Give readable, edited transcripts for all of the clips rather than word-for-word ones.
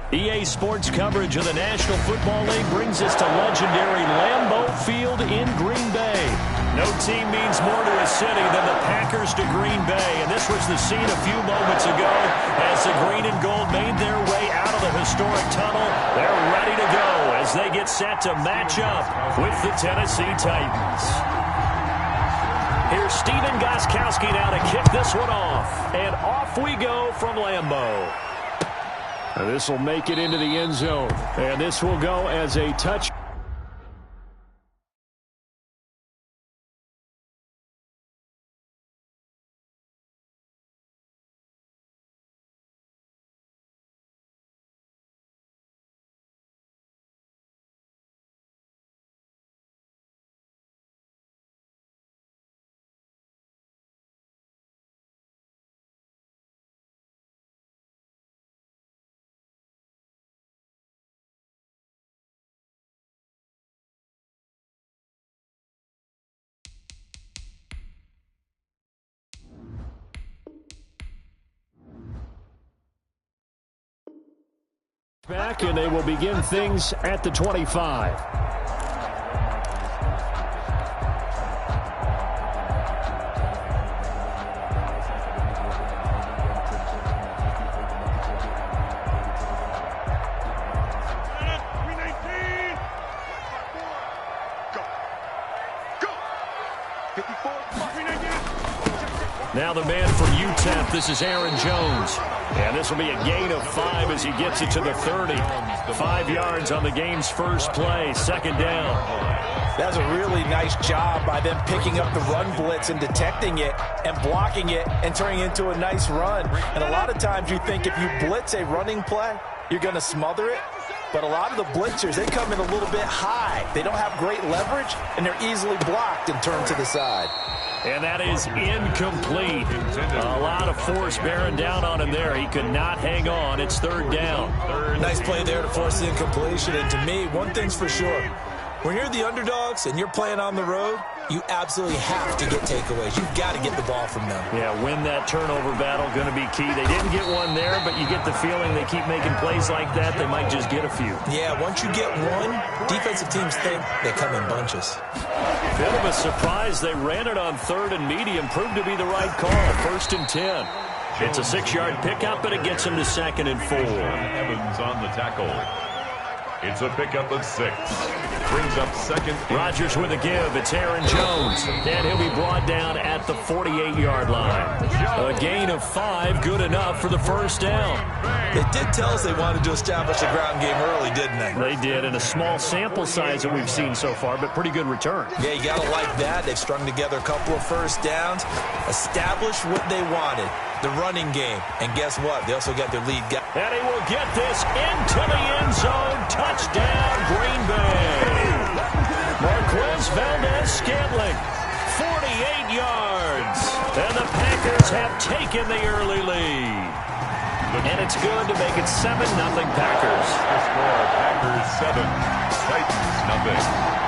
EA Sports coverage of the National Football League brings us to legendary Lambeau Field in Green Bay. No team means more to a city than the Packers to Green Bay, and this was the scene a few moments ago as the green and gold made their way out of the historic tunnel. They're ready to go as they get set to match up with the Tennessee Titans. Here's Steven Gostkowski now to kick this one off, and off we go from Lambeau. This will make it into the end zone, and this will go as a touch. Back, and they will begin things at the 25. Now the man from UTEP, this is Aaron Jones. And this will be a gain of 5 as he gets it to the 30. 5 yards on the game's first play, second down. That's a really nice job by them picking up the run blitz and detecting it and blocking it and turning it into a nice run. And a lot of times you think if you blitz a running play, you're going to smother it. But a lot of the blitzers, they come in a little bit high. They don't have great leverage, and they're easily blocked and turned to the side. And that is incomplete. A lot of force bearing down on him there. He could not hang on. It's third down. Nice play there to force the incompletion. And to me, one thing's for sure. When you're the underdogs and you're playing on the road, you absolutely have to get takeaways. You've got to get the ball from them. Yeah, win that turnover battle, going to be key. They didn't get one there, but you get the feeling they keep making plays like that, they might just get a few. Yeah, once you get one, defensive teams think they come in bunches. Bit of a surprise. They ran it on third and medium. Proved to be the right call. First and 10. It's a 6-yard pickup, and it gets him to second and 4. Evans on the tackle. It's a pickup of 6. Brings up second. Rodgers with a give. It's Aaron Jones. And he'll be brought down at the 48-yard line. A gain of 5, good enough for the first down. They did tell us they wanted to establish the ground game early, didn't they? They did, in a small sample size that we've seen so far, but pretty good return. Yeah, you got to like that. They've strung together a couple of first downs, established what they wanted, the running game. And guess what? They also got their lead guy. And he will get this into the end zone. Touchdown, Green Bay. Marquez Valdez-Scantling, 48 yards. And the Packers have taken the early lead. And it's good to make it 7-0 Packers. The score, Packers 7, Titans 0.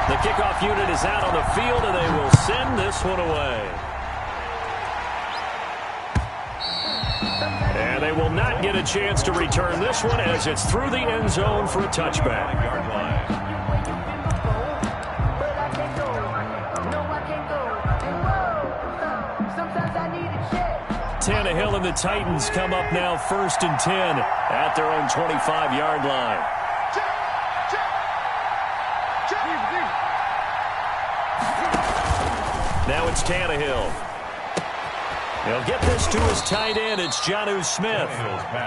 The kickoff unit is out on the field, and they will send this one away. And they will not get a chance to return this one as it's through the end zone for a touchback. Tannehill and the Titans come up now first and 10 at their own 25-yard line. Now it's Tannehill. He'll get this to his tight end. It's Jonnu Smith.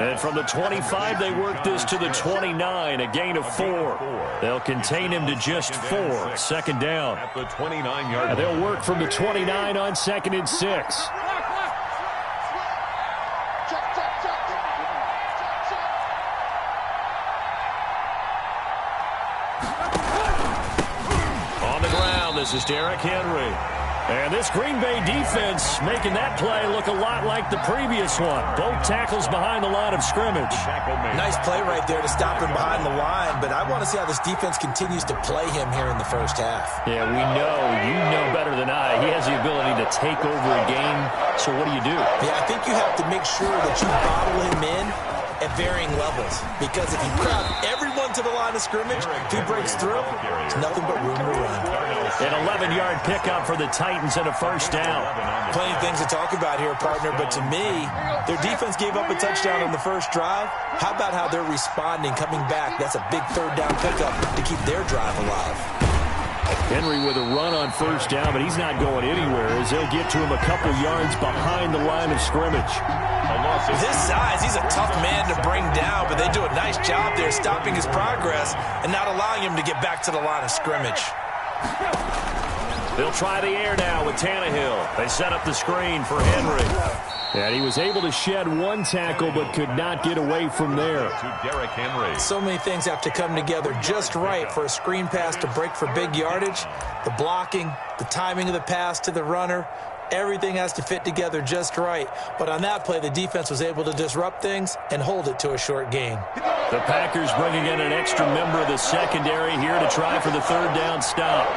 And from the 25, they work this to the 29, a gain of 4. They'll contain him to just 4. Second down. At the 29-yard line. They'll work from the 29 on second and 6. On the ground, this is Derrick Henry. And this Green Bay defense making that play look a lot like the previous one. Both tackles behind the line of scrimmage. Nice play right there to stop him behind the line, but I want to see how this defense continues to play him here in the first half. Yeah, we know. You know better than I. He has the ability to take over a game, so what do you do? Yeah, I think you have to make sure that you bottle him in at varying levels, because if you crowd everyone to the line of scrimmage, if he breaks through, there's nothing but room to run. An 11-yard pickup for the Titans and a first down. Plenty of things to talk about here, partner, but to me, their defense gave up a touchdown on the first drive. How about how they're responding, coming back? That's a big third down pickup to keep their drive alive. Henry with a run on first down, but he's not going anywhere as they'll get to him a couple yards behind the line of scrimmage. With his size, he's a tough man to bring down, but they do a nice job there stopping his progress and not allowing him to get back to the line of scrimmage. They'll try the air now with Tannehill. They set up the screen for Henry. And he was able to shed one tackle but could not get away from there. So many things have to come together just right for a screen pass to break for big yardage. The blocking, the timing of the pass to the runner, everything has to fit together just right. But on that play, the defense was able to disrupt things and hold it to a short gain. The Packers bringing in an extra member of the secondary here to try for the third down stop.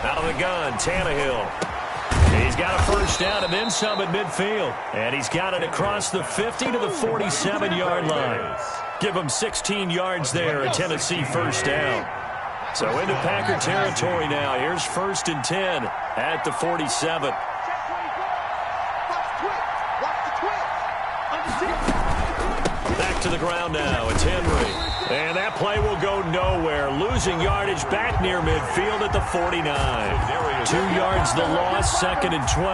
Out of the gun, Tannehill. He's got a first down and then some at midfield. And he's got it across the 50 to the 47-yard line. Give him 16 yards there, a Tennessee first down. So into Packer territory now. Here's 1st and 10 at the 47. Back to the ground now. It's Henry. And that play will go nowhere. Losing yardage back near midfield at the 49. 2 yards the loss, 2nd and 12.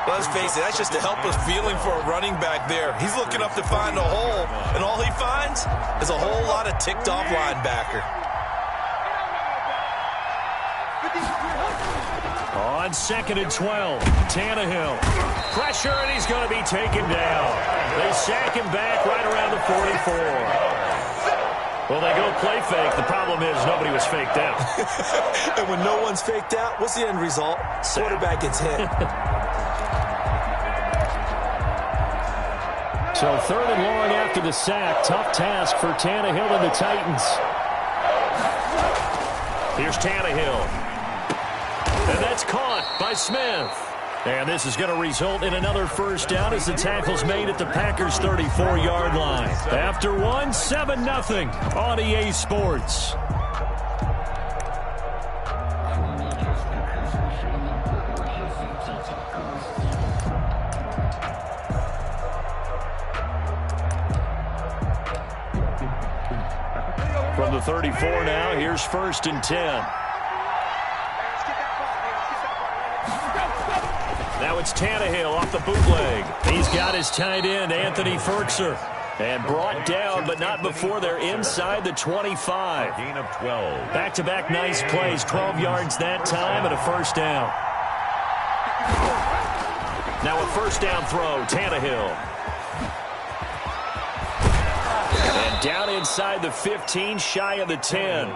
Let's face it, that's just a helpless feeling for a running back there. He's looking up to find a hole, and all he finds is a whole lot of ticked-off linebacker. On 2nd and 12, Tannehill. Pressure, and he's going to be taken down. They sack him back right around the 44. Well, they go play fake. The problem is nobody was faked out. And when no one's faked out, what's the end result? Quarterback gets hit. So 3rd and long after the sack. Tough task for Tannehill and the Titans. Here's Tannehill. And that's caught by Smith. And this is going to result in another first down as the tackle's made at the Packers' 34-yard line. After one, 7-0 on EA Sports. From the 34 now, here's 1st and 10. Now it's Tannehill off the bootleg. He's got his tight end, Anthony Ferkser. And brought down, but not before they're inside the 25. Gain of 12. Back-to-back nice plays, 12 yards that time and a first down. Now a first down throw, Tannehill. And down inside the 15, shy of the 10.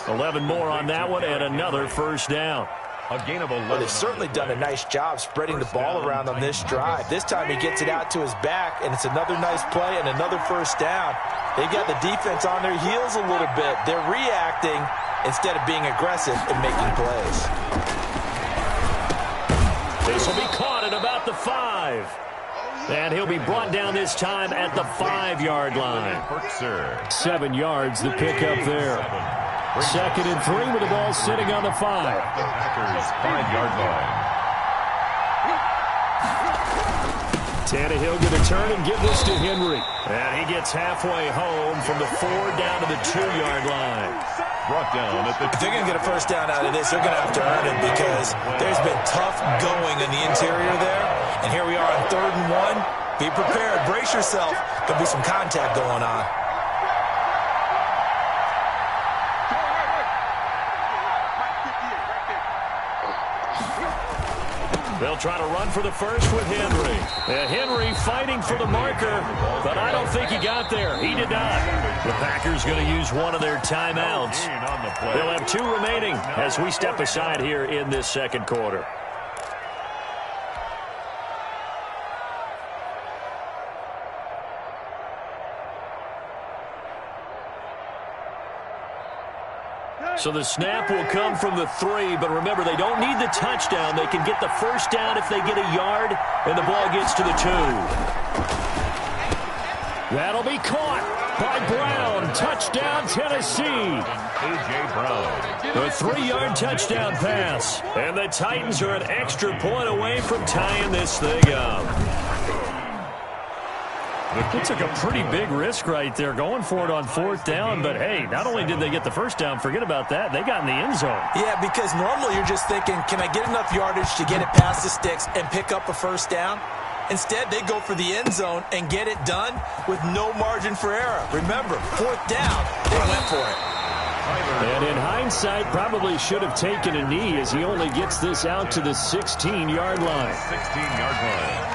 11 more on that one and another first down. A gain of 11. Well, they've certainly done a nice job spreading the ball around on this drive. This time he gets it out to his back, and it's another nice play and another first down. They've got the defense on their heels a little bit. They're reacting instead of being aggressive and making plays. This will be caught at about the 5. And he'll be brought down this time at the 5-yard line. 7 yards, the pickup there. 2nd and 3 with the ball sitting on the 5. Packers 5-yard line. Tannehill going to turn and give this to Henry. And he gets halfway home from the 4 down to the 2-yard line. Brought down at the... If they're going to get a first down out of this, they're going to have to earn it because there's been tough going in the interior there. And here we are on 3rd and 1. Be prepared. Brace yourself. There'll be some contact going on. They'll try to run for the first with Henry. And Henry fighting for the marker, but I don't think he got there. He did not. The Packers going to use one of their timeouts. They'll have 2 remaining as we step aside here in this second quarter. So the snap will come from the 3, but remember, they don't need the touchdown. They can get the first down if they get a yard, and the ball gets to the 2. That'll be caught by Brown. Touchdown, Tennessee. A.J. Brown. A 3-yard touchdown pass. And the Titans are an extra point away from tying this thing up. It took a pretty big risk right there going for it on 4th down, but hey, not only did they get the first down, forget about that, they got in the end zone. Yeah, because normally you're just thinking, can I get enough yardage to get it past the sticks and pick up a first down? Instead, they go for the end zone and get it done with no margin for error. Remember, 4th down, they went for it. And in hindsight, probably should have taken a knee as he only gets this out to the 16-yard line. 16-yard line.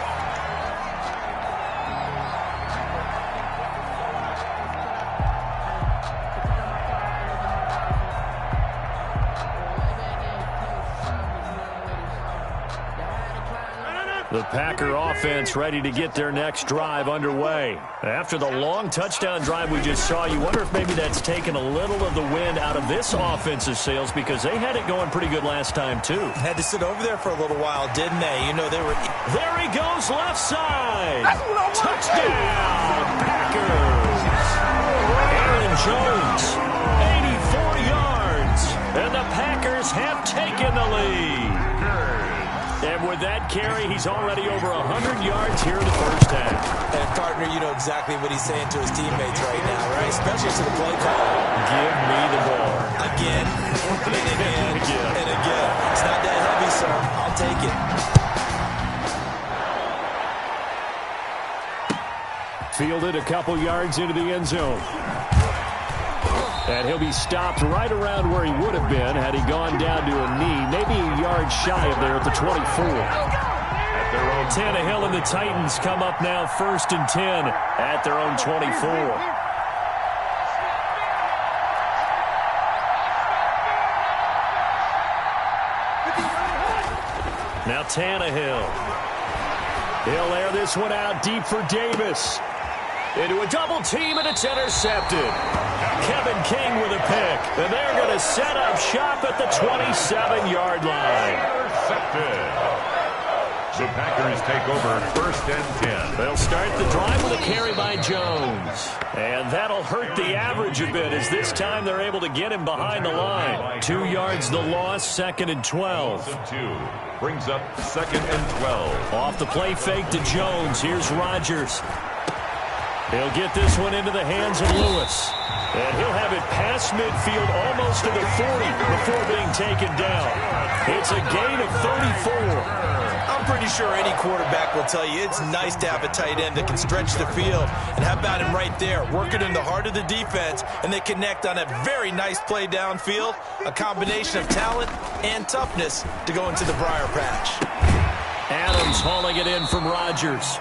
The Packer offense ready to get their next drive underway. After the long touchdown drive we just saw, you wonder if maybe that's taken a little of the wind out of this offense's sails because they had it going pretty good last time, too. Had to sit over there for a little while, didn't they? You know, they were... There he goes, left side. Touchdown, Packers. Aaron Jones, 84 yards. And the Packers have taken the lead. And with that carry, he's already over 100 yards here in the first half. And, partner, you know exactly what he's saying to his teammates right now, right? Especially to the play call. Give me the ball. Again, and again, and again. It's not that heavy, sir. I'll take it. Fielded a couple yards into the end zone. And he'll be stopped right around where he would have been had he gone down to a knee, maybe a yard shy of there at the 24. Tannehill and the Titans come up now 1st and 10 at their own 24. Now Tannehill. He'll air this one out deep for Davis. Into a double team, and it's intercepted. Kevin King with a pick. And they're going to set up shop at the 27-yard line. Intercepted. The Packers take over 1st and 10. They'll start the drive with a carry by Jones. And that'll hurt the average a bit as this time they're able to get him behind the line. 2 yards the loss, 2nd and 12. 2 brings up 2nd and 12. Off the play fake to Jones. Here's Rodgers. He'll get this one into the hands of Lewis. And he'll have it past midfield almost to the 40 before being taken down. It's a gain of 34. I'm pretty sure any quarterback will tell you it's nice to have a tight end that can stretch the field. And how about him right there, working in the heart of the defense, and they connect on a very nice play downfield, a combination of talent and toughness to go into the briar patch. Adams hauling it in from Rodgers.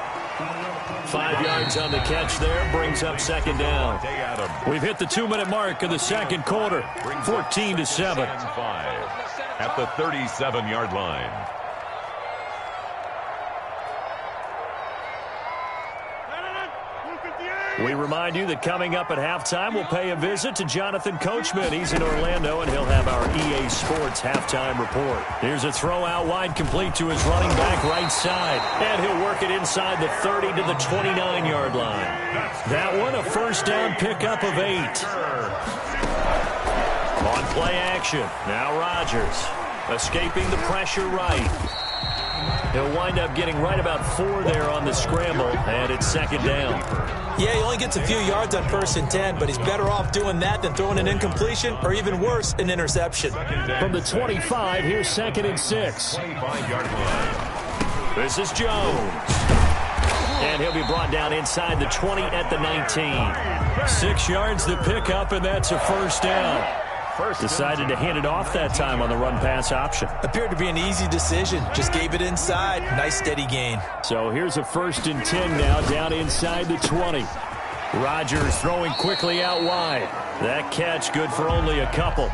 5 yards on the catch there, brings up 2nd down. We've hit the 2-minute mark of the second quarter, 14-7. At the 37-yard line. We remind you that coming up at halftime, we'll pay a visit to Jonathan Coachman. He's in Orlando, and he'll have our EA Sports halftime report. Here's a throw out wide complete to his running back right side. And he'll work it inside the 30 to the 29-yard line. That one, a first down pickup of 8. On play action, now Rodgers. Escaping the pressure right. He'll wind up getting right about 4 there on the scramble, and it's 2nd down. Yeah, he only gets a few yards on 1st and 10, but he's better off doing that than throwing an incompletion or even worse, an interception. From the 25, here's 2nd and 6. This is Jones. And he'll be brought down inside the 20 at the 19. 6 yards to pick up, and that's a first down. Decided to hand it off that time on the run-pass option. Appeared to be an easy decision. Just gave it inside. Nice steady gain. So here's a 1st and 10 now down inside the 20. Rodgers throwing quickly out wide. That catch good for only a couple.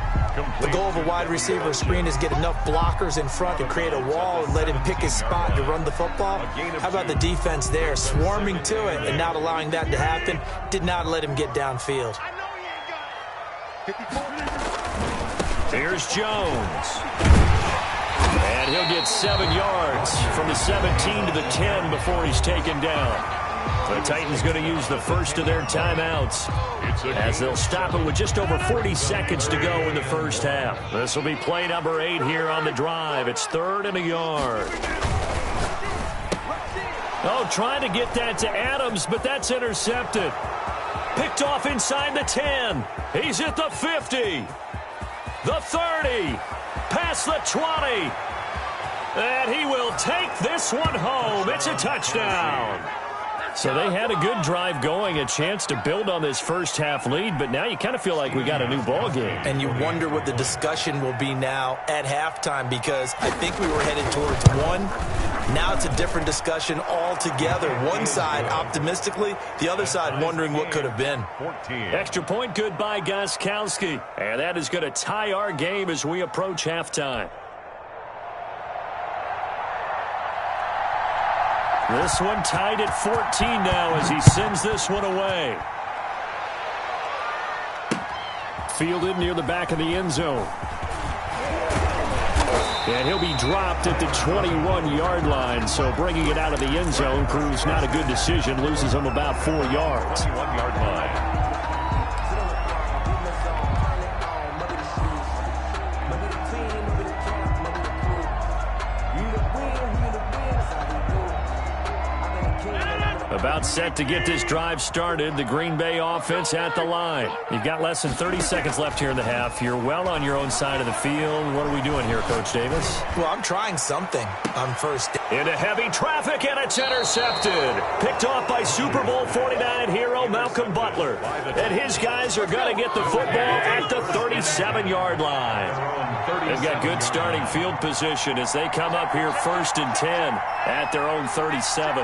The goal of a wide receiver screen is get enough blockers in front to create a wall and let him pick his spot to run the football. How about the defense there, swarming to it and not allowing that to happen? Did not let him get downfield. Here's Jones. And he'll get 7 yards from the 17 to the 10 before he's taken down. The Titans going to use the first of their timeouts as they'll stop it with just over 40 seconds to go in the first half. This will be play number 8 here on the drive. It's 3rd and a yard. Oh, trying to get that to Adams, but that's intercepted. Picked off inside the 10. He's at the 50. The 30. Past the 20. And he will take this one home. It's a touchdown. So they had a good drive going, a chance to build on this first half lead, but now you kind of feel like we got a new ball game. And you wonder what the discussion will be now at halftime, because I think we were headed towards one. Now it's a different discussion altogether. One side optimistically, the other side wondering what could have been. 14. Extra point good by Gostkowski. And that is going to tie our game as we approach halftime. This one tied at 14 now as he sends this one away. Fielded near the back of the end zone. And he'll be dropped at the 21-yard line, so bringing it out of the end zone proves not a good decision. Loses him about 4 yards. 21-yard line. About set to get this drive started. The Green Bay offense at the line. You've got less than 30 seconds left here in the half. You're well on your own side of the field. What are we doing here, Coach Davis? Well, I'm trying something on first. Into heavy traffic, and it's intercepted. Picked off by Super Bowl 49 hero Malcolm Butler. And his guys are going to get the football at the 37-yard line. They've got good starting field position as they come up here 1st and 10 at their own 37.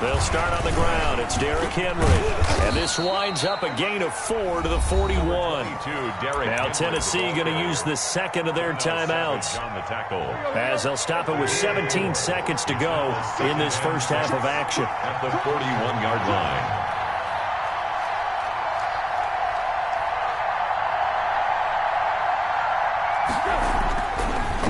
They'll start on the ground. It's Derrick Henry. And this winds up a gain of 4 to the 41. Now Tennessee going to use the second of their timeouts as they'll stop it with 17 seconds to go in this first half of action. At the 41-yard line.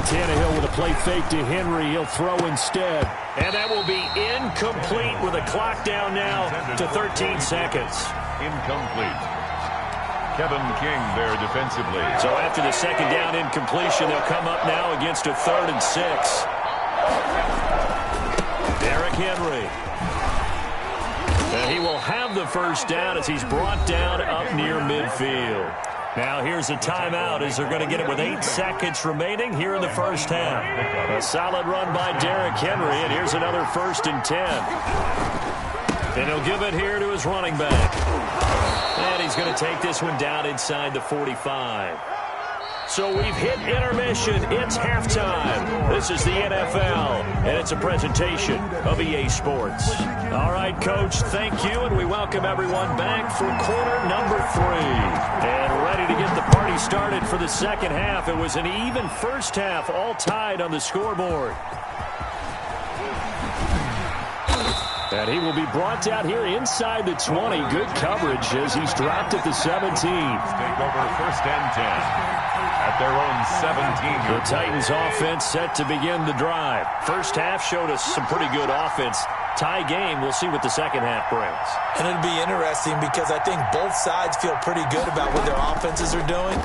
Tannehill with a play fake to Henry. He'll throw instead. And that will be incomplete with a clock down now to 13 seconds. Incomplete. Kevin King there defensively. So after the second down incompletion, they'll come up now against a 3rd and 6. Derrick Henry. And he will have the first down as he's brought down up near midfield. Now here's a timeout as they're going to get it with 8 seconds remaining here in the first half. A solid run by Derrick Henry, and here's another 1st and 10. And he'll give it here to his running back. And he's going to take this one down inside the 45. So we've hit intermission. It's halftime. This is the NFL, and it's a presentation of EA Sports. All right, Coach, thank you, and we welcome everyone back for quarter number 3. And ready to get the party started for the second half. It was an even first half, all tied on the scoreboard. And he will be brought out here inside the 20. Good coverage as he's dropped at the 17. Take over 1st and 10. At their own 17. The Titans offense set to begin the drive. First half showed us some pretty good offense. Tie game. We'll see what the second half brings. And it'll be interesting because I think both sides feel pretty good about what their offenses are doing.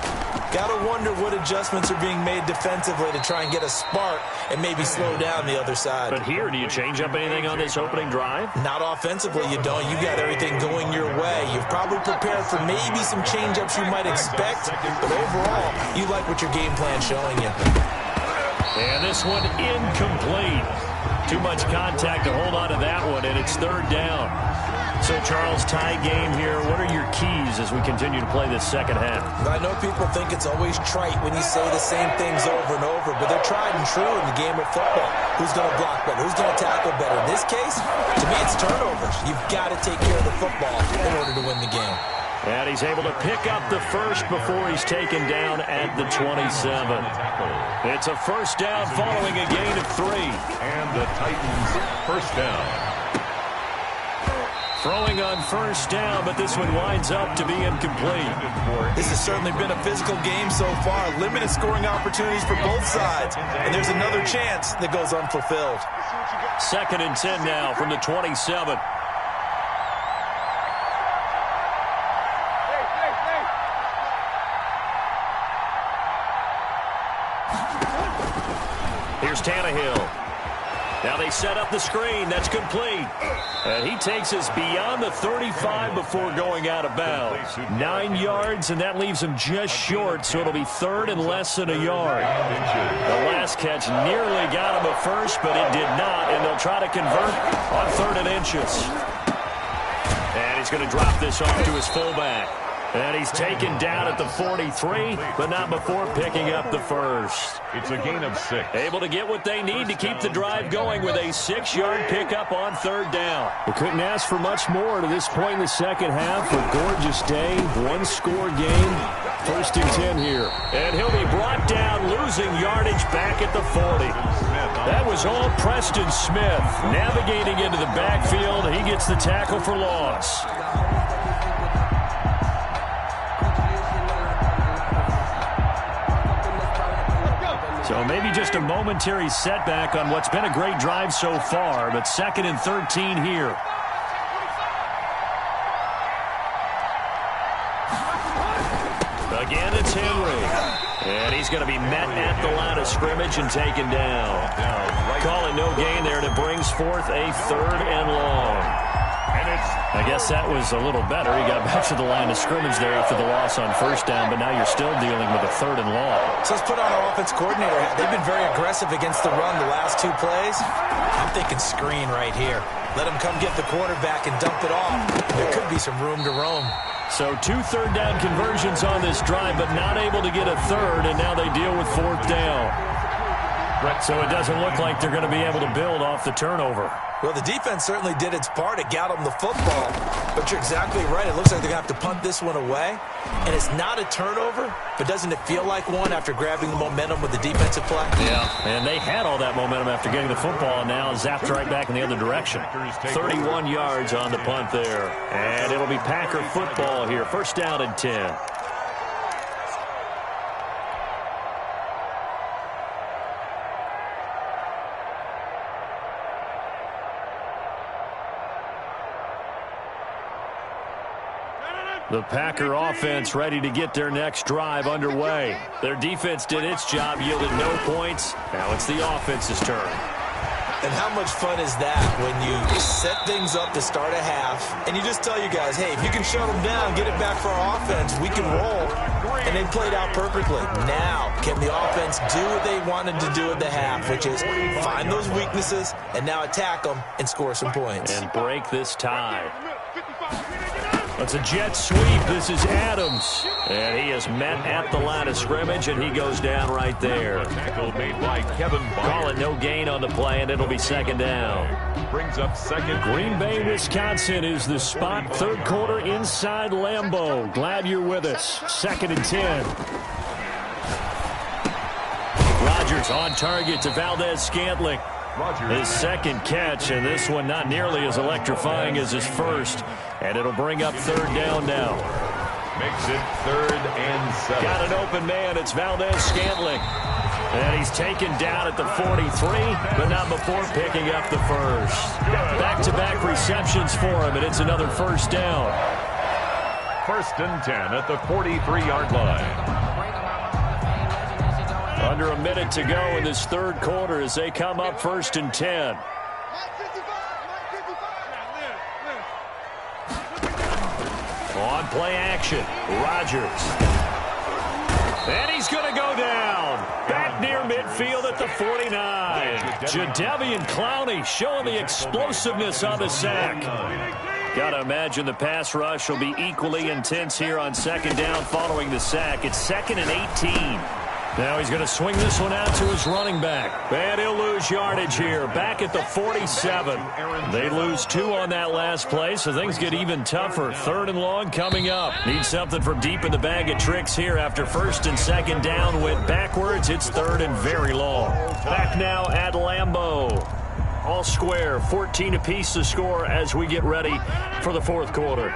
Got to wonder what adjustments are being made defensively to try and get a spark and maybe slow down the other side. But here, do you change up anything on this opening drive? Not offensively, you don't. You got everything going your way. You've probably prepared for maybe some change-ups you might expect, but overall, you like what your game plan's showing you. And this one incomplete. Too much contact to hold on to that one, and it's third down. So, Charles, tie game here. What are your keys as we continue to play this second half? I know people think it's always trite when you say the same things over and over, but they're tried and true in the game of football. Who's going to block better? Who's going to tackle better? In this case, to me, it's turnovers. You've got to take care of the football in order to win the game. And he's able to pick up the first before he's taken down at the 27. It's a first down following a gain of 3. And the Titans first down. Throwing on first down, but this one winds up to be incomplete. This has certainly been a physical game so far. Limited scoring opportunities for both sides. And there's another chance that goes unfulfilled. 2nd and 10 now from the 27. Here's Tannehill. Now they set up the screen. That's complete. And he takes us beyond the 35 before going out of bounds. 9 yards, and that leaves him just short, so it'll be 3rd and less than a yard. The last catch nearly got him a first, but it did not, and they'll try to convert on 3rd and inches. And he's going to drop this off to his fullback. And he's taken down at the 43, but not before picking up the first. It's a gain of 6. Able to get what they need to keep the drive going with a 6-yard pickup on 3rd down. We couldn't ask for much more to this point in the second half. A gorgeous day, one-score game. 1st and 10 here. And he'll be brought down, losing yardage back at the 40. That was all Preston Smith. Navigating into the backfield, he gets the tackle for loss. So maybe just a momentary setback on what's been a great drive so far, but 2nd and 13 here. Again, it's Henry. And he's going to be met at the line of scrimmage and taken down. Call it no gain there, and it brings forth a 3rd and long. I guess that was a little better. He got back to the line of scrimmage there after the loss on first down, but now you're still dealing with a 3rd and long. So let's put on our offense coordinator hat. They've been very aggressive against the run the last 2 plays. I'm thinking screen right here. Let him come get the quarterback and dump it off. There could be some room to roam. So 2 third down conversions on this drive, but not able to get a 3rd, and now they deal with 4th down. So it doesn't look like they're going to be able to build off the turnover. Well, the defense certainly did its part. It got them the football. But you're exactly right. It looks like they're going to have to punt this one away. And it's not a turnover, but doesn't it feel like one after grabbing the momentum with the defensive play? Yeah, and they had all that momentum after getting the football, and now zapped right back in the other direction. 31 yards on the punt there. And it'll be Packer football here. 1st down and 10. The Packer offense ready to get their next drive underway. Their defense did its job, yielded no points. Now it's the offense's turn. And how much fun is that when you set things up to start a half, and you just tell you guys, hey, if you can shut them down, get it back for our offense, we can roll. And they played out perfectly. Now, can the offense do what they wanted to do at the half, which is find those weaknesses and now attack them and score some points. And break this tie. It's a jet sweep. This is Adams. And he is met at the line of scrimmage, and he goes down right there. Tackle made by Kevin Byard. Call it no gain on the play, and it'll be 2nd down. Brings up 2nd. Green Bay, Wisconsin is the spot. 3rd quarter inside Lambeau. Glad you're with us. 2nd and 10. Rodgers on target to Valdez-Scantling. His 2nd catch, and this one not nearly as electrifying as his first. And it'll bring up 3rd down now. Makes it 3rd and 7. Got an open man. It's Valdez-Scantling. And he's taken down at the 43, but not before picking up the first. Back-to-back receptions for him, and it's another 1st down. 1st and 10 at the 43-yard line. Under a minute to go in this 3rd quarter as they come up 1st and 10. On play action, Rodgers. And he's going to go down. Back near midfield at the 49. Jadeveon Clowney showing the explosiveness on the sack. Got to imagine the pass rush will be equally intense here on second down following the sack. It's 2nd and 18. Now he's going to swing this one out to his running back. And he'll lose yardage here. Back at the 47. They lose 2 on that last play, so things get even tougher. 3rd and long coming up. Need something from deep in the bag of tricks here after 1st and 2nd down went backwards. It's 3rd and very long. Back now at Lambeau. All square, 14 apiece to score as we get ready for the 4th quarter.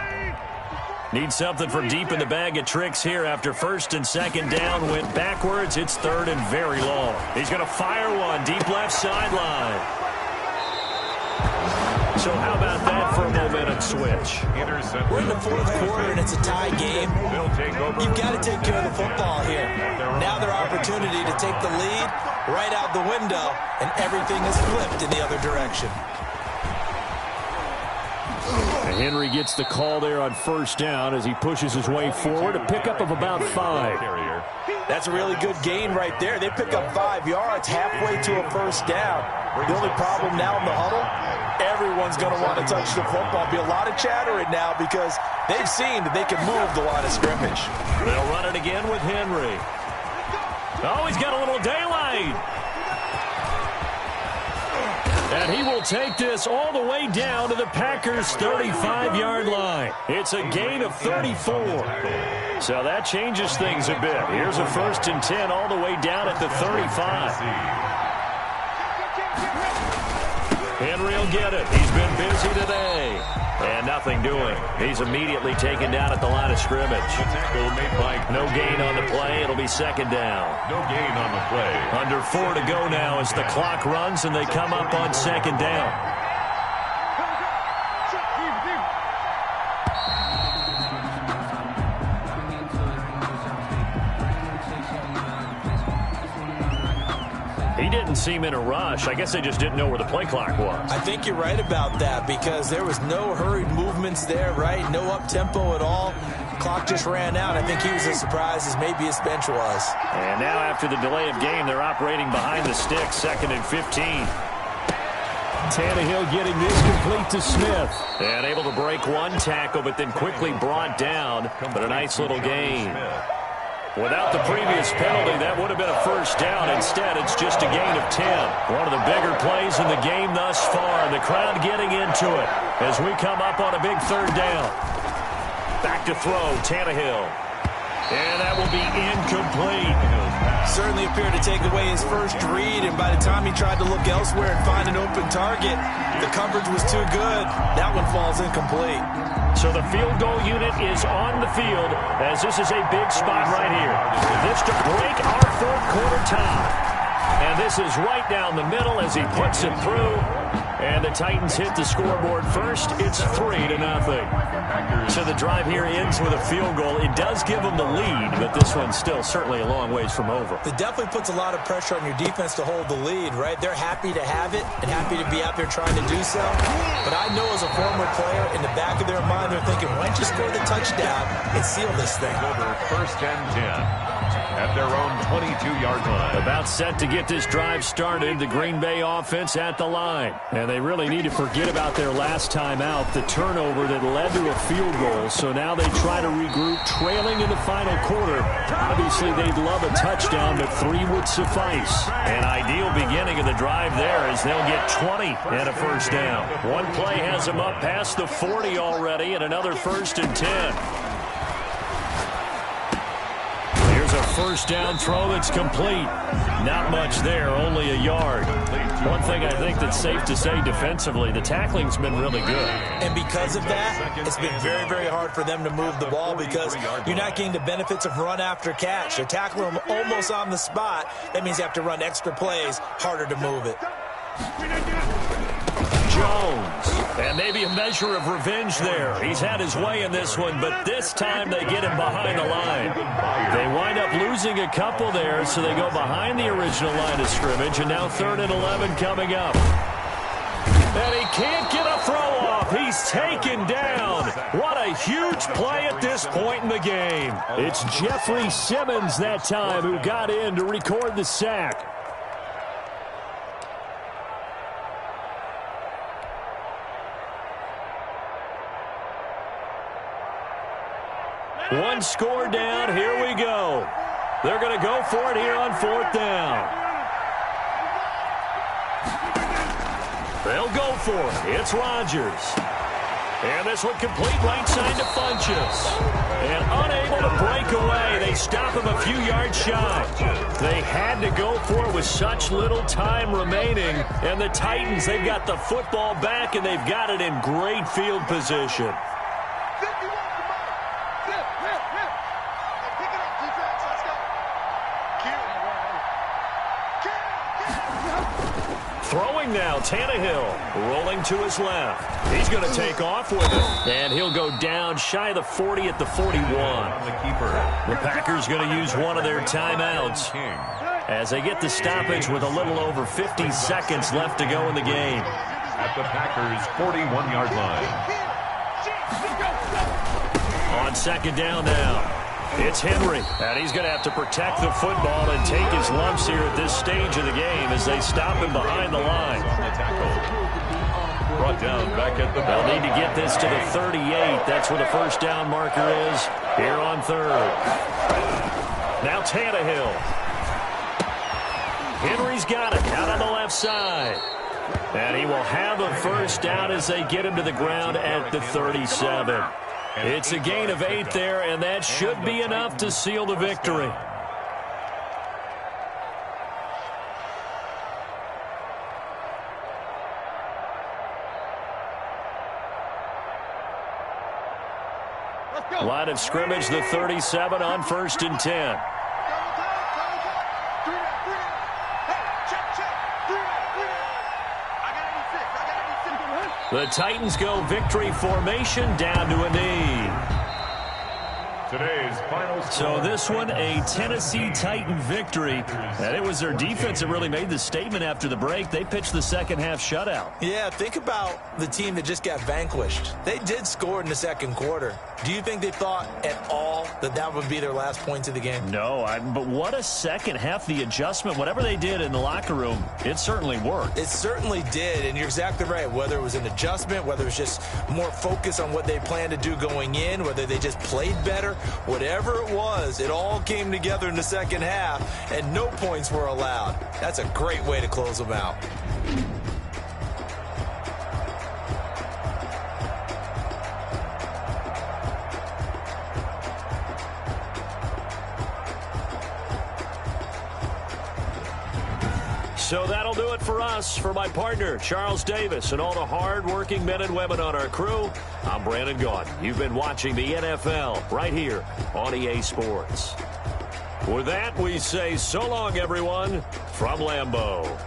Need something from deep in the bag of tricks here after 1st and 2nd down went backwards. It's 3rd and very long. He's going to fire one deep left sideline. So how about that for a momentum switch? We're in the 4th quarter and it's a tie game. You've got to take care of the football here. Now their opportunity to take the lead right out the window, and everything is flipped in the other direction. Henry gets the call there on 1st down as he pushes his way forward. A pickup of about 5. That's a really good gain right there. They pick up 5 yards halfway to a 1st down. The only problem now in the huddle, everyone's going to want to touch the football. Be a lot of chattering now because they've seen that they can move the line of scrimmage. They'll run it again with Henry. Oh, he's got a little daylight. And he will take this all the way down to the Packers' 35-yard line. It's a gain of 34. So that changes things a bit. Here's a 1st and 10 all the way down at the 35. Henry will get it. He's been busy today. And nothing doing. He's immediately taken down at the line of scrimmage. No gain on the play. It'll be 2nd down. No gain on the play. Under 4 to go now as the clock runs and they come up on 2nd down. He didn't seem in a rush. I guess they just didn't know where the play clock was. I think you're right about that because there was no hurried movements there, right? No up-tempo at all. Clock just ran out. I think he was as surprised as maybe his bench was. And now after the delay of game, they're operating behind the sticks, 2nd and 15. Tannehill getting this complete to Smith. And able to break one tackle, but then quickly brought down. But a nice little gain. Without the previous penalty, that would have been a 1st down. Instead, it's just a gain of 10. One of the bigger plays in the game thus far. The crowd getting into it as we come up on a big 3rd down. Back to throw, Tannehill. And that will be incomplete. Certainly appeared to take away his first read, and by the time he tried to look elsewhere and find an open target, the coverage was too good. That one falls incomplete. So the field goal unit is on the field as this is a big spot right here. This to break our 4th quarter tie. And this is right down the middle as he puts it through. And the Titans hit the scoreboard first. It's 3-0. So the drive here ends with a field goal. It does give them the lead, but this one's still certainly a long ways from over. It definitely puts a lot of pressure on your defense to hold the lead, right? They're happy to have it and happy to be out there trying to do so. But I know as a former player, in the back of their mind, they're thinking, why don't you score the touchdown and seal this thing? Over 1st and 10 at their own 22-yard line. About set to get this drive started. The Green Bay offense at the line. And they really need to forget about their last time out, the turnover that led to a field goal. So now they try to regroup, trailing in the final quarter. Obviously, they'd love a touchdown, but 3 would suffice. An ideal beginning of the drive there as they'll get 20 and a 1st down. One play has them up past the 40 already and another 1st and 10. A 1st down throw that's complete. Not much there, only a yard. One thing I think that's safe to say defensively, the tackling's been really good. And because of that, it's been very, very hard for them to move the ball because you're not getting the benefits of run after catch. They're tackling them almost on the spot. That means you have to run extra plays, harder to move it. Jones. And maybe a measure of revenge there. He's had his way in this one, but this time they get him behind the line. They wind up losing a couple there, so they go behind the original line of scrimmage, and now 3rd and 11 coming up. And he can't get a throw off. He's taken down. What a huge play at this point in the game. It's Jeffrey Simmons that time who got in to record the sack. One score down. Here we go. They're going to go for it here on 4th down. They'll go for it. It's Rodgers. And this one complete right side to Funchess. And unable to break away. They stop him a few yards shy. They had to go for it with such little time remaining. And the Titans, they've got the football back, and they've got it in great field position. Throwing now, Tannehill rolling to his left. He's going to take off with it. And he'll go down shy of the 40 at the 41. The Packers going to use one of their timeouts as they get the stoppage with a little over 50 seconds left to go in the game. At the Packers' 41-yard line. On 2nd down now. It's Henry, and he's going to have to protect the football and take his lumps here at this stage of the game as they stop him behind the line. Brought down back at the They'll need to get this to the 38. That's where the first down marker is here on 3rd. Now Tannehill. Henry's got it out on the left side. And he will have a first down as they get him to the ground at the 37. It's a gain of 8 there, and that should be enough to seal the victory. Line of scrimmage, the 37 on 1st and 10. The Titans go victory formation down to a knee. Today's final score. So this one, a Tennessee Titan victory. And it was their defense that really made the statement after the break. They pitched the second half shutout. Yeah, think about the team that just got vanquished. They did score in the 2nd quarter. Do you think they thought at all that that would be their last points of the game? No, but what a second half. The adjustment, whatever they did in the locker room, it certainly worked. It certainly did, and you're exactly right. Whether it was an adjustment, whether it was just more focus on what they planned to do going in, whether they just played better, whatever it was, it all came together in the second half, and no points were allowed. That's a great way to close them out. So that'll do it for us. For my partner, Charles Davis, and all the hard-working men and women on our crew, I'm Brandon Gaudin. You've been watching the NFL right here on EA Sports. With that, we say so long, everyone, from Lambeau.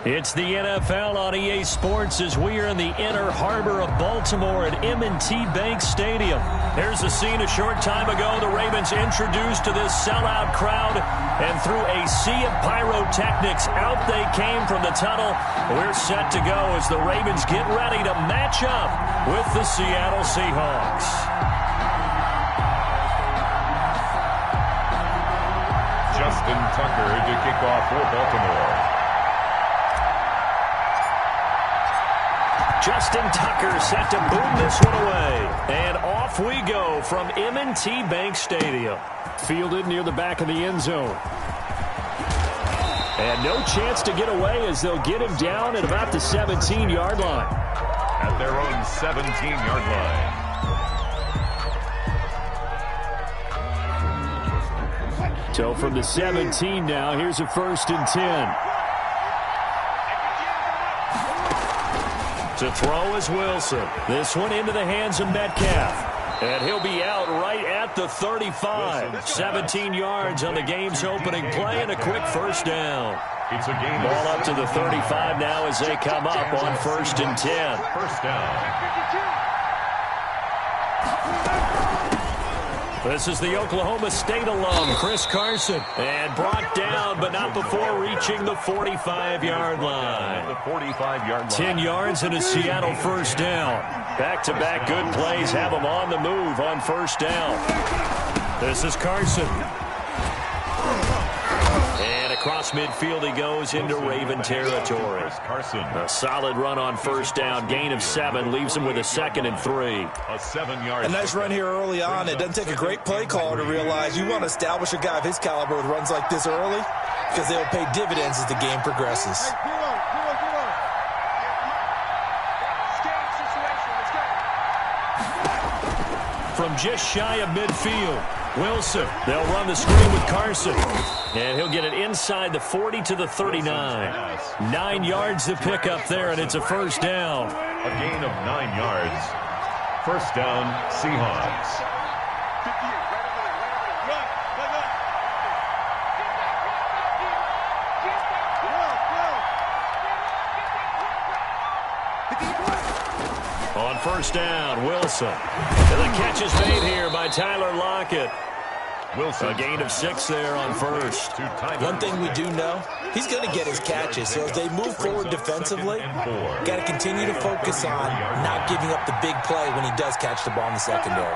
It's the NFL on EA Sports as we are in the inner harbor of Baltimore at M&T Bank Stadium. Here's a scene a short time ago. The Ravens introduced to this sellout crowd, and through a sea of pyrotechnics, out they came from the tunnel. We're set to go as the Ravens get ready to match up with the Seattle Seahawks. Justin Tucker to kick off for Baltimore. Justin Tucker set to boom this one away. And off we go from M&T Bank Stadium. Fielded near the back of the end zone. And no chance to get away as they'll get him down at about the 17-yard line. At their own 17-yard line. So from the 17 now, here's a 1st and 10. To throw is Wilson. This one into the hands of Metcalf. And he'll be out right at the 35. 17 yards on the game's opening play and a quick first down. It's a game ball up to the 35 now as they come up on 1st and 10. First down. This is the Oklahoma State alum, Chris Carson. And brought down, but not before reaching the 45-yard line. The 45-yard line. 10 yards and a Seattle first down. Back-to-back good plays have them on the move on first down. This is Carson. And across midfield he goes into Raven territory. A solid run on first down. Gain of 7 leaves him with a 2nd and 3. A 7-yard. A nice run here early on. It doesn't take a great play caller to realize you want to establish a guy of his caliber with runs like this early because they'll pay dividends as the game progresses. From just shy of midfield, Wilson. They'll run the screen with Carson. And he'll get it inside the 40 to the 39. 9 yards to pick up there, and it's a first down. A gain of 9 yards. First down, Seahawks. On first down, Wilson. And the catch is made here by Tyler Lockett. Wilson. A gain of 6 there on first. One thing we do know, he's going to get his catches. So as they move forward defensively, got to continue to focus on not giving up the big play when he does catch the ball in the secondary.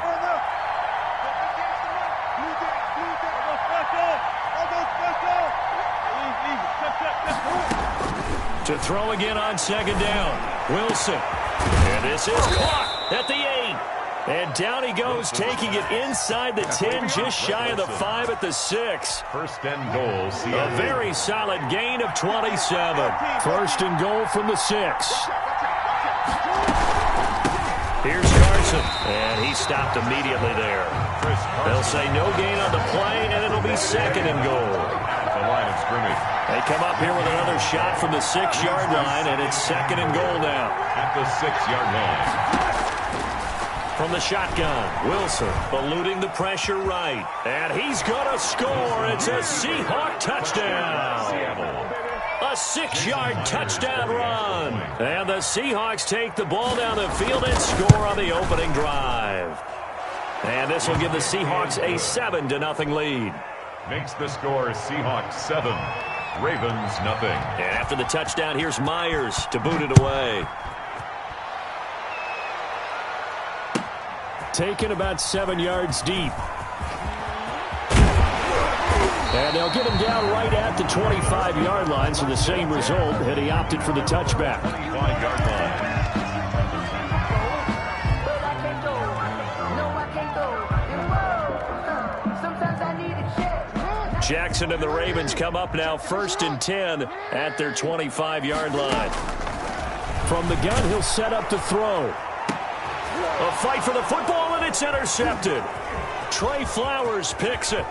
To throw again on 2nd down, Wilson. And this is caught at the 8. And down he goes, taking it inside the 10, just shy of the 5 at the 6. First and goal, Seattle. A very solid gain of 27. First and goal from the 6. Here's Carson. And he stopped immediately there. They'll say no gain on the play, and it'll be 2nd and goal. The line of scrimmage. They come up here with another shot from the 6-yard line, and it's 2nd and goal now. At the 6-yard line. From the shotgun, Wilson eluding the pressure right. And he's going to score. It's a Seahawk touchdown. A 6-yard touchdown run. And the Seahawks take the ball down the field and score on the opening drive. And this will give the Seahawks a 7-0 lead. Makes the score Seahawks 7, Ravens nothing. And after the touchdown, here's Myers to boot it away. Taken about 7 yards deep. And they'll get him down right at the 25-yard line, so the same result had he opted for the touchback. 25-yard line. Jackson and the Ravens come up now 1st and 10 at their 25-yard line. From the gun, he'll set up to throw. A fight for the football, and it's intercepted. Trey Flowers picks it.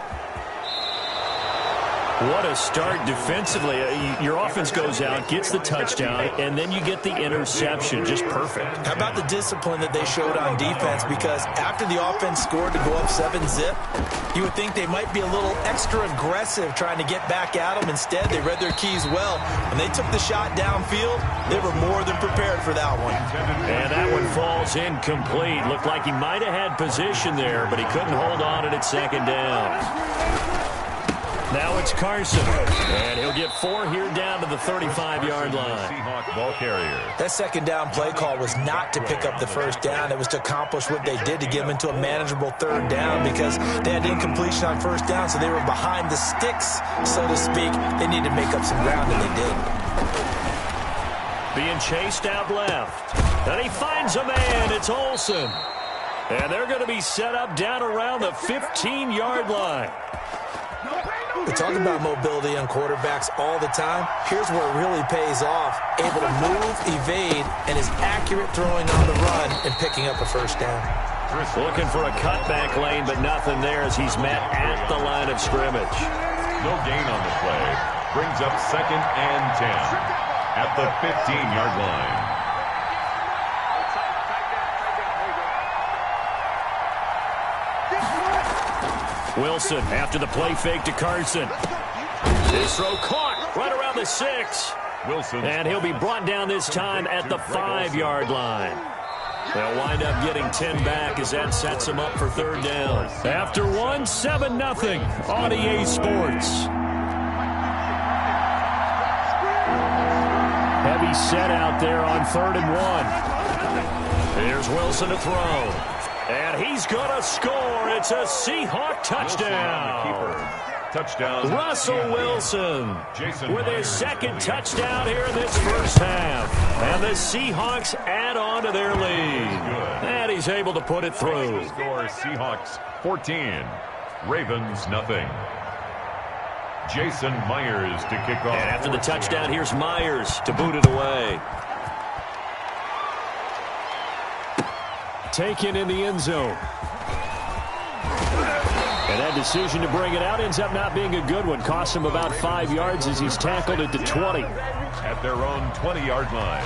What a start defensively. Your offense goes out, gets the touchdown, and then you get the interception. Just perfect. How about the discipline that they showed on defense? Because after the offense scored to go up 7-zip, you would think they might be a little extra aggressive trying to get back at them. Instead, they read their keys well. When they took the shot downfield, they were more than prepared for that one. And that one falls incomplete. Looked like he might have had position there, but he couldn't hold on it at second down. Now it's Carson, and he'll get 4 here down to the 35-yard line. Seahawk ball carrier. That second down play call was not to pick up the first down. It was to accomplish what they did, to get them into a manageable third down, because they had incompletion on first down, so they were behind the sticks, so to speak. They needed to make up some ground, and they did. Being chased out left, and he finds a man. It's Olsen, and they're going to be set up down around the 15-yard line. We talk about mobility on quarterbacks all the time. Here's where it really pays off. Able to move, evade, and is accurate throwing on the run and picking up a first down. Looking for a cutback lane, but nothing there as he's met at the line of scrimmage. No gain on the play. Brings up 2nd and 10 at the 15-yard line. Wilson after the play fake to Carson. This throw caught right around the 6. Wilson. And he'll be brought down this time at the 5-yard line. They'll wind up getting 10 back as that sets them up for third down. After 1, 7-0 on EA Sports. Heavy set out there on 3rd and 1. Here's Wilson to throw. And he's going to score. It's a Seahawk touchdown. Touchdown. Russell Wilson with his 2nd touchdown here in this first half. And the Seahawks add on to their lead. And he's able to put it through. Score Seahawks 14. Ravens nothing. Jason Myers to kick off. And after the touchdown, here's Myers to boot it away. Taken in the end zone. And that decision to bring it out ends up not being a good one. Costs him about 5 yards as he's tackled at the 20. At their own 20-yard line.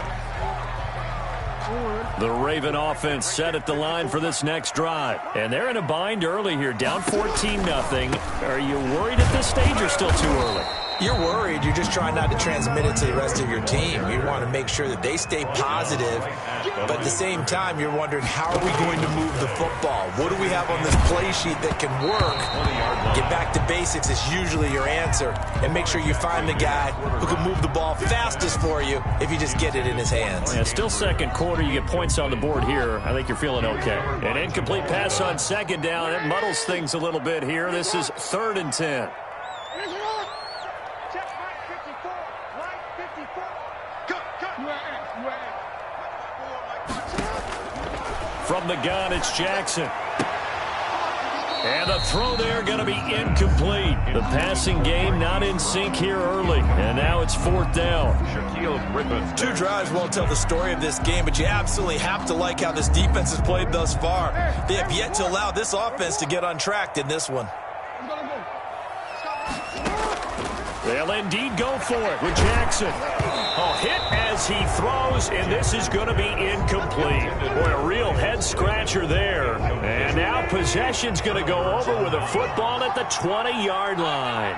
The Raven offense set at the line for this next drive. And they're in a bind early here, down 14-0. Are you worried at this stage or still too early? You're worried. You're just trying not to transmit it to the rest of your team. You want to make sure that they stay positive, but at the same time, you're wondering, how are we going to move the football? What do we have on this play sheet that can work? Get back to basics is usually your answer, and make sure you find the guy who can move the ball fastest for you if you just get it in his hands. Yeah, still second quarter. You get points on the board here. I think you're feeling okay. An incomplete pass on second down. It muddles things a little bit here. This is 3rd and 10. From the gun, it's Jackson. And the throw there going to be incomplete. The passing game not in sync here early. And now it's 4th down. Shaquille Griffin. 2 drives won't tell the story of this game, but you absolutely have to like how this defense has played thus far. They have yet to allow this offense to get on track in this one. They'll indeed go for it with Jackson. A hit as he throws, and this is going to be incomplete. Boy, a real head-scratcher there. And now possession's going to go over with a football at the 20-yard line.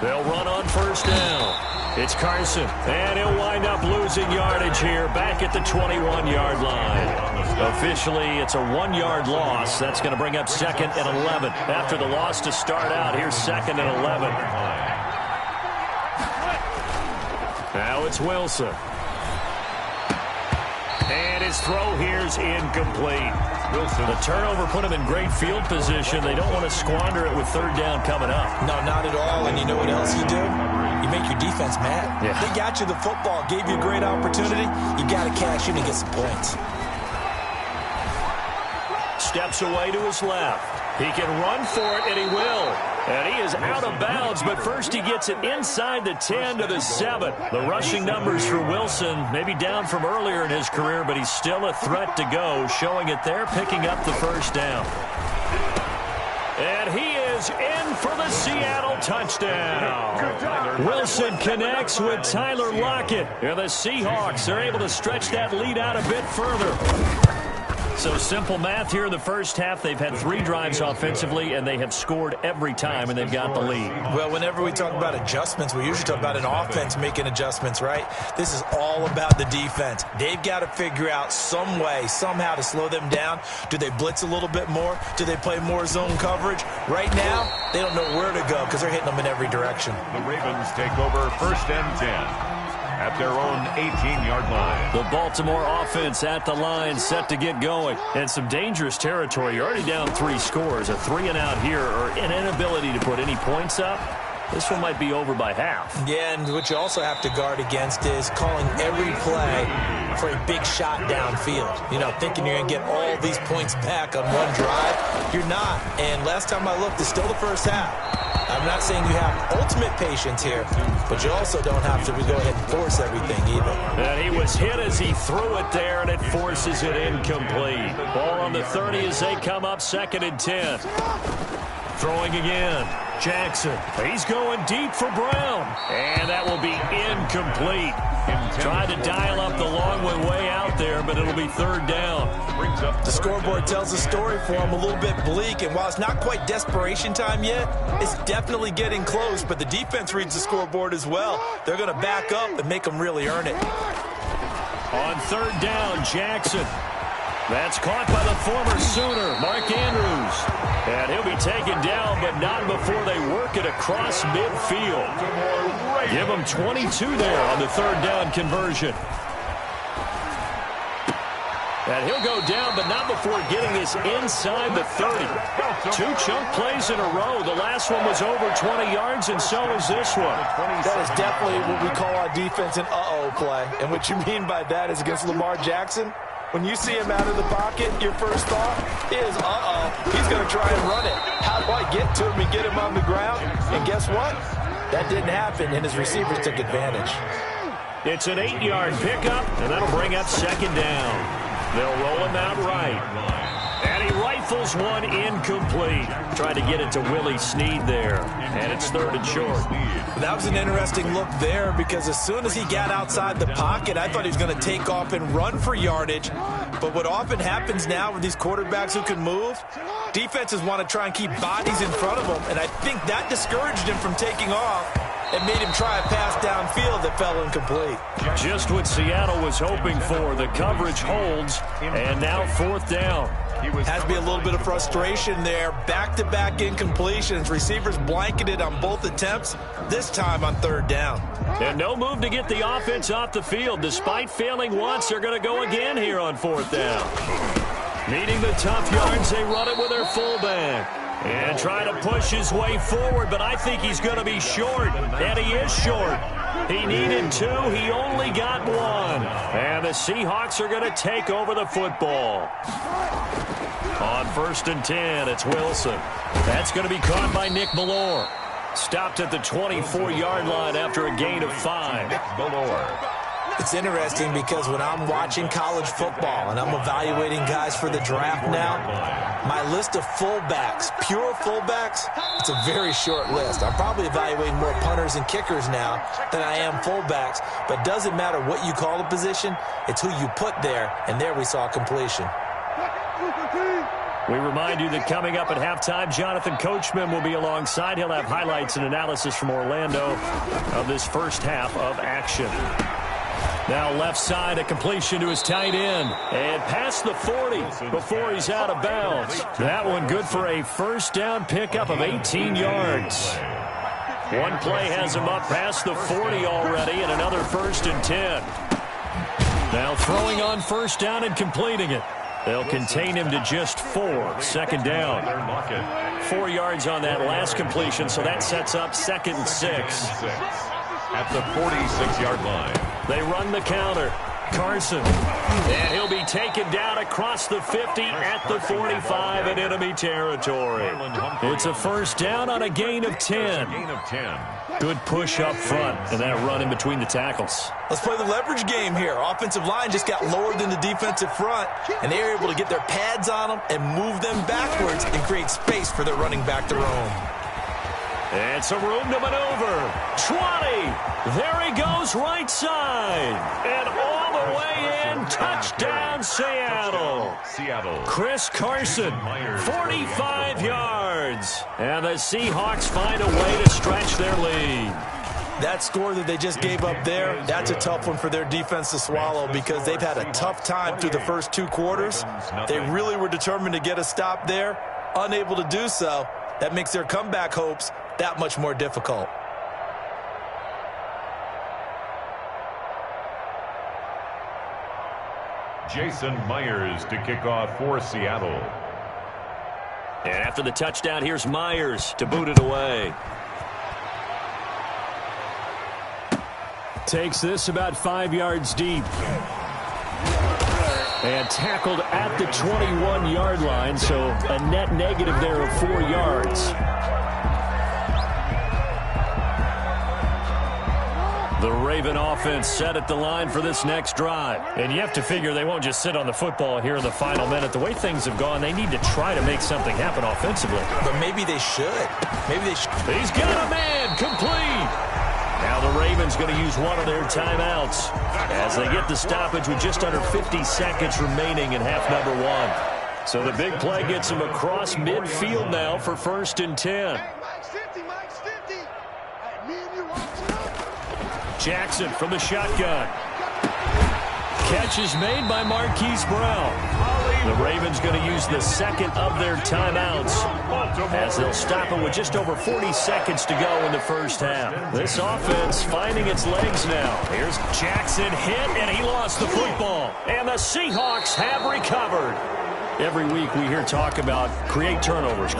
They'll run on 1st down. It's Carson, and he'll wind up losing yardage here back at the 21-yard line. Officially, it's a 1-yard loss. That's going to bring up 2nd and 11. After the loss to start out, here's 2nd and 11. Now it's Wilson. And his throw here's incomplete. Wilson. The turnover put him in great field position. They don't want to squander it with 3rd down coming up. No, not at all. And you know what else you do? You make your defense mad. Yeah. They got you the football, gave you a great opportunity. You got to cash in and get some points. Steps away to his left. He can run for it, and he will. And he is out of bounds, but first he gets it inside the 10 to the 7. The rushing numbers for Wilson, maybe down from earlier in his career, but he's still a threat to go, showing it there, picking up the first down. And he is in for the Seattle touchdown. Wilson connects with Tyler Lockett. And the Seahawks are able to stretch that lead out a bit further. So simple math here in the first half. They've had 3 drives offensively, and they have scored every time, and they've got the lead. Well, whenever we talk about adjustments, we usually talk about an offense making adjustments, right? This is all about the defense. They've got to figure out some way, somehow to slow them down. Do they blitz a little bit more? Do they play more zone coverage? Right now, they don't know where to go because they're hitting them in every direction. The Ravens take over 1st and 10. At their own 18-yard line. The Baltimore offense at the line, set to get going. And some dangerous territory. You're already down 3 scores. A 3-and-out here, or an inability to put any points up. This one might be over by half. Yeah, and what you also have to guard against is calling every play for a big shot downfield. You know, thinking you're going to get all these points back on one drive. You're not. And last time I looked, it's still the first half. I'm not saying you have ultimate patience here, but you also don't have to go ahead and force everything either. And he was hit as he threw it there, and it forces it incomplete. Ball on the 30 as they come up 2nd and 10. Throwing again. Jackson. He's going deep for Brown. And that will be incomplete. Tried to dial up the long way out there, but it'll be 3rd down. The scoreboard tells the story for him, a little bit bleak, and while it's not quite desperation time yet, it's definitely getting close, but the defense reads the scoreboard as well. They're going to back up and make them really earn it. On 3rd down, Jackson. That's caught by the former Sooner, Mark Andrews. And he'll be taken down, but not before they work it across midfield. Give him 22 there on the 3rd down conversion. And he'll go down, but not before getting this inside the 30. 2 chunk plays in a row. The last one was over 20 yards, and so is this one. That is definitely what we call our defense an uh-oh play. And what you mean by that is against Lamar Jackson, when you see him out of the pocket, your first thought is, uh-oh, he's going to try and run it. How do I get to him and get him on the ground? And guess what? That didn't happen, and his receivers took advantage. It's an 8-yard pickup, and that'll bring up 2nd down. They'll roll him out right. And he rifles one incomplete. Tried to get it to Willie Snead there. And it's 3rd and short. That was an interesting look there because as soon as he got outside the pocket, I thought he was going to take off and run for yardage. But what often happens now with these quarterbacks who can move, defenses want to try and keep bodies in front of them. And I think that discouraged him from taking off. It made him try a pass downfield that fell incomplete. Just what Seattle was hoping for. The coverage holds, and now 4th down. Has to be a little bit of frustration there. Back-to-back incompletions. Receivers blanketed on both attempts, this time on 3rd down. And no move to get the offense off the field. Despite failing once, they're going to go again here on 4th down. Needing the tough yards, they run it with their fullback. And try to push his way forward, but I think he's going to be short. And he is short. He needed 2. He only got 1. And the Seahawks are going to take over the football. On 1st and 10, it's Wilson. That's going to be caught by Nick Ballore. Stopped at the 24-yard line after a gain of 5. Nick Ballore. It's interesting because when I'm watching college football and I'm evaluating guys for the draft now, my list of fullbacks, pure fullbacks, it's a very short list. I'm probably evaluating more punters and kickers now than I am fullbacks, but it doesn't matter what you call the position, it's who you put there, and there we saw completion. We remind you that coming up at halftime, Jonathan Coachman will be alongside. He'll have highlights and analysis from Orlando of this first half of action. Now left side, a completion to his tight end. And past the 40 before he's out of bounds. That one good for a 1st down pickup of 18 yards. One play has him up past the 40 already, and another 1st and 10. Now throwing on 1st down and completing it. They'll contain him to just 4. 2nd down. 4 yards on that last completion, so that sets up 2nd and 6. At the 46-yard line. They run the counter. Carson. And he'll be taken down across the 50 at the 45 in enemy territory. It's a first down on a gain of 10. Good push up front and that run in between the tackles. Let's play the leverage game here. Offensive line just got lower than the defensive front, and they were able to get their pads on them and move them backwards and create space for their running back to roam. And some room to maneuver. 20. There he goes right side. And all the way in. Touchdown, Seattle. Chris Carson, 45 yards. And the Seahawks find a way to stretch their lead. That score that they just gave up there, that's a tough one for their defense to swallow because they've had a tough time through the first 2 quarters. They really were determined to get a stop there, unable to do so. That makes their comeback hopes that much more difficult. Jason Myers to kick off for Seattle. And after the touchdown, here's Myers to boot it away. Takes this about 5 yards deep. And tackled at the 21-yard line, so a net negative there of 4 yards. The Raven offense set at the line for this next drive. And you have to figure they won't just sit on the football here in the final minute. The way things have gone, they need to try to make something happen offensively. But maybe they should. He's got a man complete. Now the Ravens going to use one of their timeouts as they get the stoppage with just under 50 seconds remaining in half number 1. So the big play gets them across midfield now for 1st and 10. Jackson from the shotgun. Catch is made by Marquise Brown. The Ravens going to use the second of their timeouts as they'll stop it with just over 40 seconds to go in the first half. This offense finding its legs now. Here's Jackson hit, and he lost the football. And the Seahawks have recovered. Every week we hear talk about create turnovers.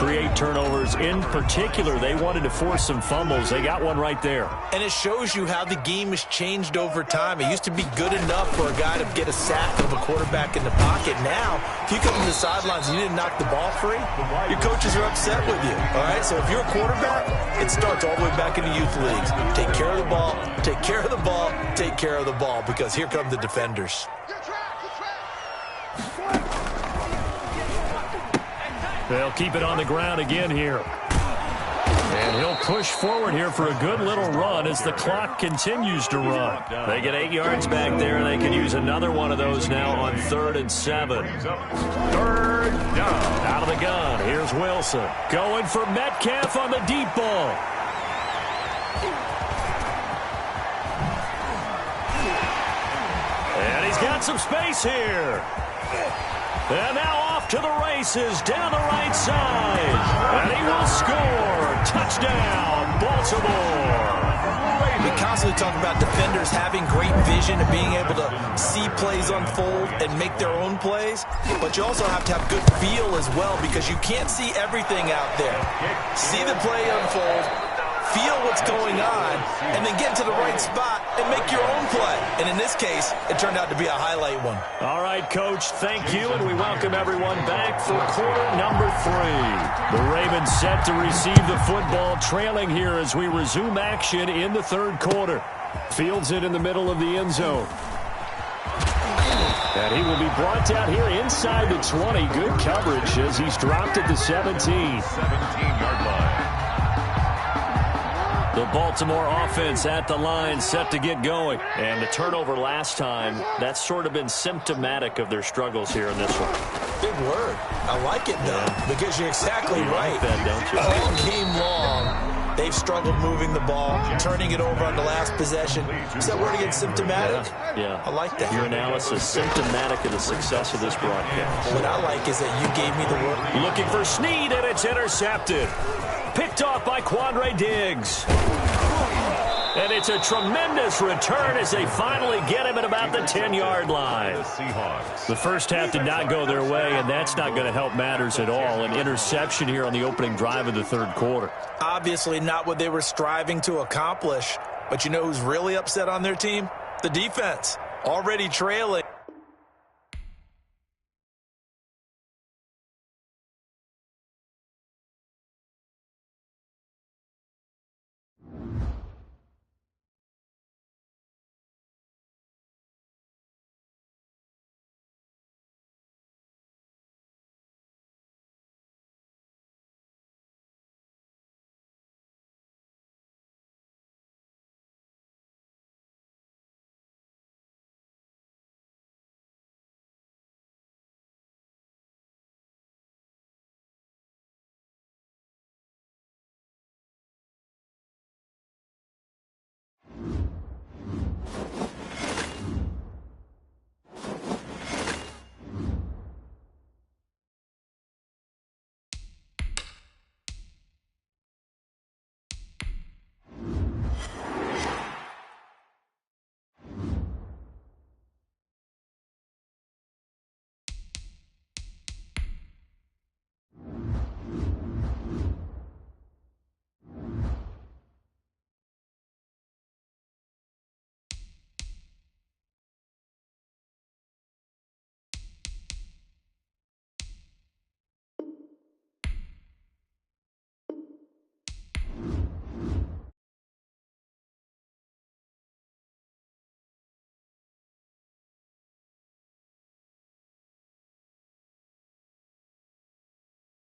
In particular, they wanted to force some fumbles. They got one right there. And it shows you how the game has changed over time. It used to be good enough for a guy to get a sack of a quarterback in the pocket. Now, if you come to the sidelines and you didn't knock the ball free, your coaches are upset with you. All right, so if you're a quarterback, it starts all the way back in the youth leagues. Take care of the ball, take care of the ball, take care of the ball, because here come the defenders. They'll keep it on the ground again here. And he'll push forward here for a good little run as the clock continues to run. They get 8 yards back there. They can use another one of those now on 3rd and 7. 3rd down. Out of the gun. Here's Wilson. Going for Metcalf on the deep ball. And he's got some space here. And now off to the races down the right side. And he will score. Touchdown, Baltimore. We constantly talk about defenders having great vision and being able to see plays unfold and make their own plays. But you also have to have good feel as well, because you can't see everything out there. See the play unfold, feel what's going on, and then get to the right spot and make your own play. And in this case, it turned out to be a highlight one. All right, Coach, thank you, and we welcome everyone back for quarter number 3. The Ravens set to receive the football, trailing here as we resume action in the 3rd quarter. Fields it in the middle of the end zone. And he will be brought down here inside the 20. Good coverage as he's dropped at the 17. 17-yard line. The Baltimore offense at the line, set to get going. And the turnover last time, that's sort of been symptomatic of their struggles here in this one. Big word. I like it, though, because you're exactly right. Like that, don't you? All game long, they've struggled moving the ball, turning it over on the last possession. Is that word again, symptomatic? Yeah. I like that. Your analysis, symptomatic of the success of this broadcast. What I like is that you gave me the word. Looking for Snead, and it's intercepted. Picked off by Quandre Diggs. And it's a tremendous return as they finally get him at about the 10-yard line. The first half did not go their way, and that's not going to help matters at all. An interception here on the opening drive of the 3rd quarter. Obviously not what they were striving to accomplish, but you know who's really upset on their team? The defense. Already trailing.